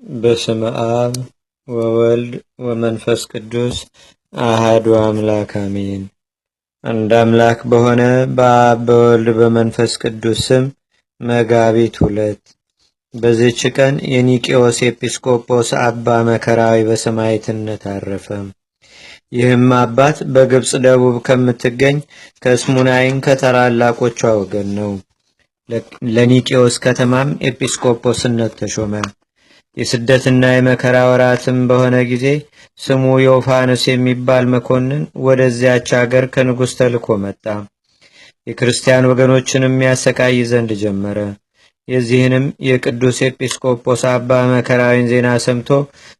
በስመ አብ ወወልድ ወመንፈስ ቅዱስ አሐዱ አምላክ አሜን። አንድ አምላክ በሆነ በአብ በወልድ በመንፈስ ቅዱስ ስም መጋቢት 2 በዚህች ቀን የኒቄዎስ ኤጲስቆጶስ አባ መከራዊ በሰማዕትነት አረፈ። ይህም አባት በግብጽ ደቡብ ከምትገኝ ከስሙናይን ከተላላቆቿ ወገን ነው። ለኒቄዎስ ከተማም ኤጲስቆጶስነት ተሾመ። የስደትና የመከራ ወራትም በሆነ ጊዜ ስሙ ዮፋንስ የሚባል መኮንን ወደዚያች አገር ከንጉሥ ተልኮ መጣ። የክርስቲያን ወገኖችንም ያሰቃይ ዘንድ ጀመረ። የዚህንም የቅዱስ ኤጲስቆጶስ አባ መከራዊን ዜና ሰምቶ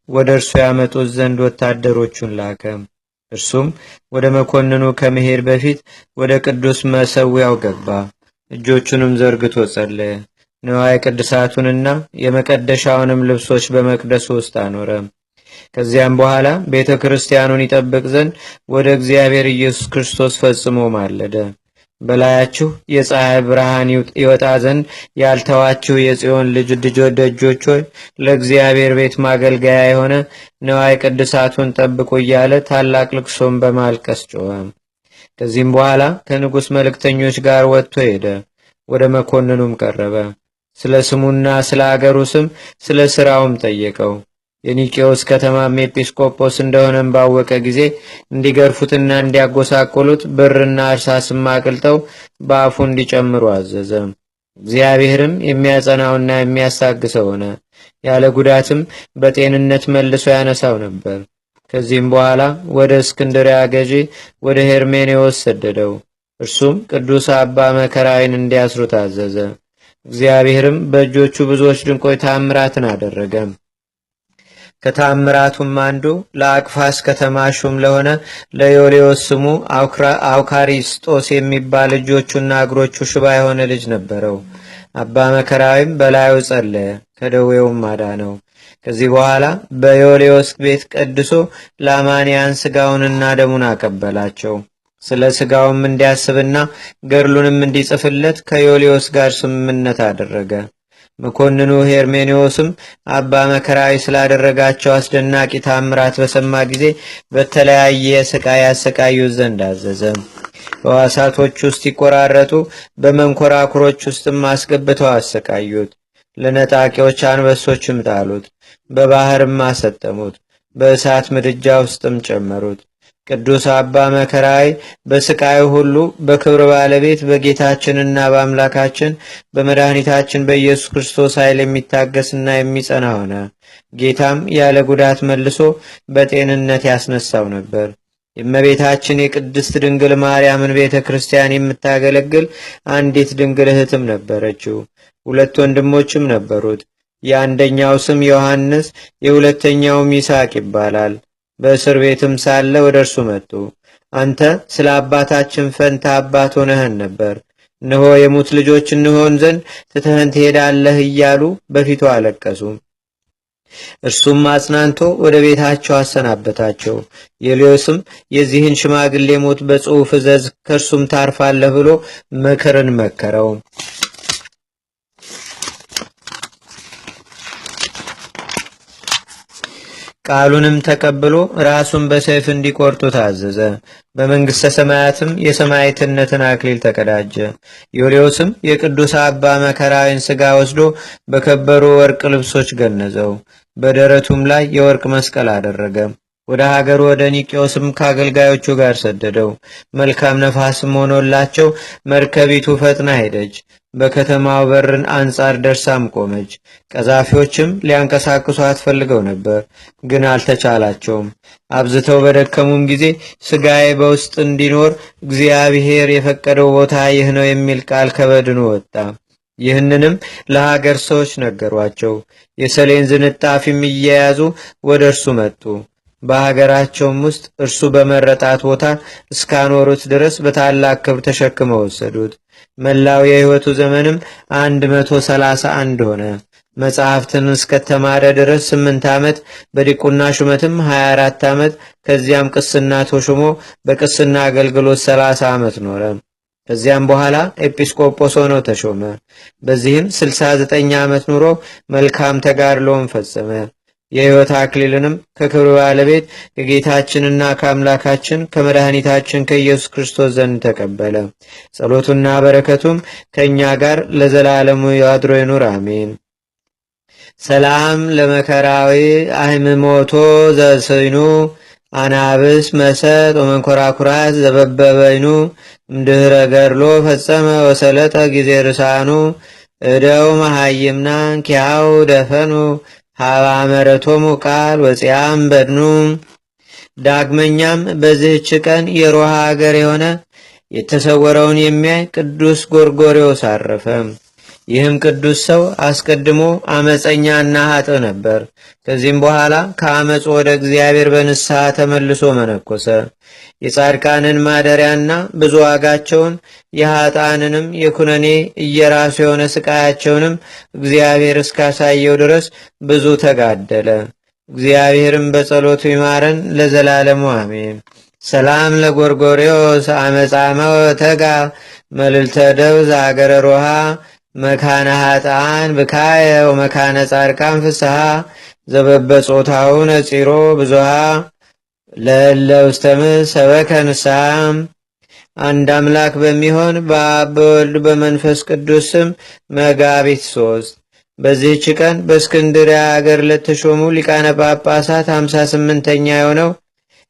ወደ እርሱ ያመጡት ዘንድ ወታደሮቹን ላከ። እርሱም ወደ መኮንኑ ከመሄድ በፊት ወደ ቅዱስ መሠዊያው ገባ። እጆቹንም ዘርግቶ ጸለየ። ንዋየ ቅድሳቱንና የመቀደሻውንም ልብሶች በመቅደሱ ውስጥ አኖረ። ከዚያም በኋላ ቤተ ክርስቲያኑን ይጠብቅ ዘንድ ወደ እግዚአብሔር ኢየሱስ ክርስቶስ ፈጽሞ ማለደ። በላያችሁ የፀሐይ ብርሃን ይወጣ ዘንድ ያልተዋችሁ የጽዮን ልጅ ደጆች ሆይ ለእግዚአብሔር ቤት ማገልገያ የሆነ ንዋየ ቅድሳቱን ጠብቁ እያለ ታላቅ ልቅሶን በማልቀስ ጮኸ። ከዚህም በኋላ ከንጉሥ መልእክተኞች ጋር ወጥቶ ሄደ። ወደ መኮንኑም ቀረበ። ስለ ስሙና ስለ አገሩ ስም ስለ ሥራውም ጠየቀው። የኒቄዎስ ከተማም ኤጲስቆጶስ እንደሆነም ባወቀ ጊዜ እንዲገርፉትና እንዲያጎሳቆሉት ብርና እርሳስም አቅልጠው በአፉ እንዲጨምሩ አዘዘ። እግዚአብሔርም የሚያጸናውና የሚያስታግሰው ሆነ። ያለ ጉዳትም በጤንነት መልሶ ያነሳው ነበር። ከዚህም በኋላ ወደ እስክንድርያ ገዢ ወደ ሄርሜኔዎስ ሰደደው። እርሱም ቅዱስ አባ መከራዊን እንዲያስሩት አዘዘ። እግዚአብሔርም በእጆቹ ብዙዎች ድንቆይ ታምራትን አደረገ። ከታምራቱም አንዱ ለአቅፋስ ከተማ ሹም ለሆነ ለዮልዮስ ስሙ አውካሪስጦስ የሚባል እጆቹና እግሮቹ ሽባ የሆነ ልጅ ነበረው። አባ መከራዊም በላዩ ጸለየ፣ ከደዌውም አዳነው። ከዚህ በኋላ በዮልዮስ ቤት ቀድሶ ለአማንያን ሥጋውንና ደሙን አቀበላቸው። ስለ ሥጋውም እንዲያስብና ገድሉንም እንዲጽፍለት ከዮልዮስ ጋር ስምምነት አደረገ። መኮንኑ ሄርሜኔዎስም አባ መከራዊ ስላደረጋቸው አስደናቂ ታምራት በሰማ ጊዜ በተለያየ ስቃይ ያሰቃዩት ዘንድ አዘዘ። በዋሳቶች ውስጥ ይቆራረጡ፣ በመንኮራኩሮች ውስጥም አስገብተው አሰቃዩት። ለነጣቂዎች አንበሶችም ጣሉት፣ በባህርም አሰጠሙት፣ በእሳት ምድጃ ውስጥም ጨመሩት። ቅዱስ አባ መከራዊ በስቃዩ ሁሉ በክብር ባለቤት በጌታችንና በአምላካችን በመድኃኒታችን በኢየሱስ ክርስቶስ ኃይል የሚታገስና የሚጸና ሆነ። ጌታም ያለ ጉዳት መልሶ በጤንነት ያስነሳው ነበር። የእመቤታችን የቅድስት ድንግል ማርያምን ቤተ ክርስቲያን የምታገለግል አንዲት ድንግል እህትም ነበረችው። 2 ወንድሞችም ነበሩት። የአንደኛው ስም ዮሐንስ፣ የሁለተኛውም ይስሐቅ ይባላል። በእስር ቤትም ሳለ ወደ እርሱ መጡ። አንተ ስለ አባታችን ፈንታ አባት ሆነህን ነበር፣ እነሆ የሙት ልጆች እንሆን ዘንድ ትተህን ትሄዳለህ እያሉ በፊቱ አለቀሱ። እርሱም አጽናንቶ ወደ ቤታቸው አሰናበታቸው። ዮልዮስም የዚህን ሽማግሌ ሞት በጽሑፍ እዘዝ፣ ከእርሱም ታርፋለህ ብሎ ምክርን መከረው። ቃሉንም ተቀብሎ ራሱን በሰይፍ እንዲቆርጡ ታዘዘ። በመንግሥተ ሰማያትም የሰማዕትነትን አክሊል ተቀዳጀ። ዮልዮስም የቅዱስ አባ መከራዊን ሥጋ ወስዶ በከበሩ ወርቅ ልብሶች ገነዘው። በደረቱም ላይ የወርቅ መስቀል አደረገ። ወደ ሀገሩ ወደ ኒቄዎስም ከአገልጋዮቹ ጋር ሰደደው። መልካም ነፋስም ሆኖላቸው መርከቢቱ ፈጥና ሄደች። በከተማው በርን አንጻር ደርሳም ቆመች። ቀዛፊዎችም ሊያንቀሳቅሷት ፈልገው ነበር፣ ግን አልተቻላቸውም። አብዝተው በደከሙም ጊዜ ሥጋዬ በውስጥ እንዲኖር እግዚአብሔር የፈቀደው ቦታ ይህ ነው የሚል ቃል ከበድኑ ወጣ። ይህንንም ለሀገር ሰዎች ነገሯቸው። የሰሌን ዝንጣፊም እየያዙ ወደ እርሱ መጡ። በሀገራቸውም ውስጥ እርሱ በመረጣት ቦታ እስካኖሩት ድረስ በታላቅ ክብር ተሸክመው ወሰዱት። መላው የሕይወቱ ዘመንም 131 ሆነ። መጽሐፍትን እስከተማረ ድረስ 8 ዓመት፣ በዲቁና ሹመትም 24 ዓመት፣ ከዚያም ቅስና ተሾሞ በቅስና አገልግሎት 30 ዓመት ኖረ። ከዚያም በኋላ ኤጲስቆጶስ ሆኖ ተሾመ። በዚህም 69 ዓመት ኑሮ መልካም ተጋድሎውን ፈጸመ። የሕይወት አክሊልንም ከክብር ባለቤት ከጌታችንና ከአምላካችን ከመድኃኒታችን ከኢየሱስ ክርስቶስ ዘንድ ተቀበለ። ጸሎቱና በረከቱም ከእኛ ጋር ለዘላለሙ ያድሮ ይኑር፣ አሜን። ሰላም ለመከራዊ አህምሞቶ ዘስይኑ አናብስ መሰጥ ወመንኮራኩራት ዘበበበይኑ እምድህረ ገድሎ ፈጸመ ወሰለጠ ጊዜ ርሳኑ እደው መሃይምናን ኪያው ደፈኑ ሀባ መረቶሙ ቃል ወፂያም በድኑ። ዳግመኛም በዚህች ቀን የሮሃ አገር የሆነ የተሰወረውን የሚያይ ቅዱስ ጎርጎርዮስ አረፈ። ይህም ቅዱስ ሰው አስቀድሞ አመፀኛና ኃጥ ነበር። ከዚህም በኋላ ከአመፅ ወደ እግዚአብሔር በንስሐ ተመልሶ መነኮሰ። የጻድቃንን ማደሪያና ብዙ ዋጋቸውን የኃጣንንም የኩነኔ እየራሱ የሆነ ስቃያቸውንም እግዚአብሔር እስካሳየው ድረስ ብዙ ተጋደለ። እግዚአብሔርም በጸሎቱ ይማረን ለዘላለሙ አሜን። ሰላም ለጎርጎርዮስ አመፃመው ተጋ መልልተ ደውዝ አገረ ሮሃ መካነ ኃጣን ብካየ ወመካነ ጻድቃን ፍስሐ ዘበበጾታው ነጺሮ ብዙሃ ለእለ ውስተ ምድር ሰበከ ንስሐ። አንድ አምላክ በሚሆን በአብ በወልድ በመንፈስ ቅዱስ ስም መጋቢት 3 በዚህች ቀን በእስክንድርያ አገር ለተሾሙ ሊቃነ ጳጳሳት 58ኛ የሆነው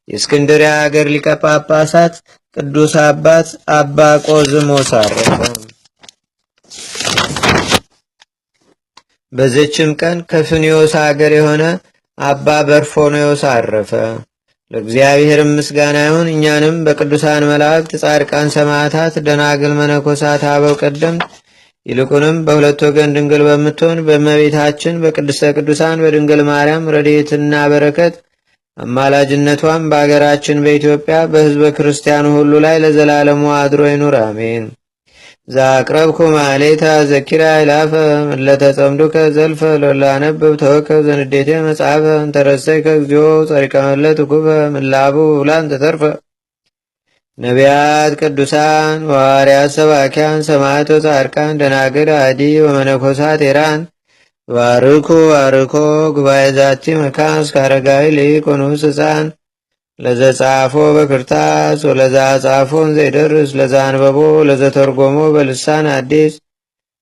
የእስክንድርያ አገር ሊቀ ጳጳሳት ቅዱስ አባት አባ ቆዝሞስ አረፈ። በዚህችም ቀን ከፍኒዮስ አገር የሆነ አባ በርፎኖዮስ አረፈ። ለእግዚአብሔር ምስጋና ይሁን። እኛንም በቅዱሳን መላእክት፣ ጻድቃን፣ ሰማዕታት፣ ደናግል፣ መነኮሳት፣ አበው ቀደምት ይልቁንም በሁለት ወገን ድንግል በምትሆን በእመቤታችን በቅድስተ ቅዱሳን በድንግል ማርያም ረድኤትና በረከት አማላጅነቷም በአገራችን በኢትዮጵያ በሕዝበ ክርስቲያኑ ሁሉ ላይ ለዘላለሙ አድሮ ይኑር፣ አሜን። ዛቅረብኩ ማሌታ ዘኪራ ይላፈ ለተጸምዱከ ዘልፈ ለላነብብ ተወከብ ዘንዴቴ መጽሐፈ እንተረሰይከ እግዚኦ ጸሪቀ መለት ኩፈ ምላቡ ውላን ተተርፈ ነቢያት፣ ቅዱሳን፣ ሐዋርያት፣ ሰባኪያን፣ ሰማዕቶ፣ ጻድቃን፣ ደናግል፣ አዲ ወመነኮሳት ኤራን ባርኩ ባርኮ ጉባኤ ዛቲ መካን እስከ አረጋዊ ሊቅ ወንዑስ ሕፃን ለዘጻፎ በክርታስ ወለዛ ጻፎን ዘይደርስ ለዛ አንበቦ ለዘተርጎሞ በልሳን አዲስ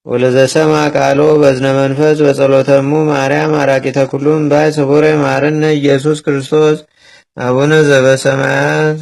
ወለዘሰማ ቃሎ በዝነ መንፈስ በጸሎተሙ ማርያም አራቂተ ኩሉም ባይ ስቡረ ማርነ ኢየሱስ ክርስቶስ አቡነ ዘበሰማያት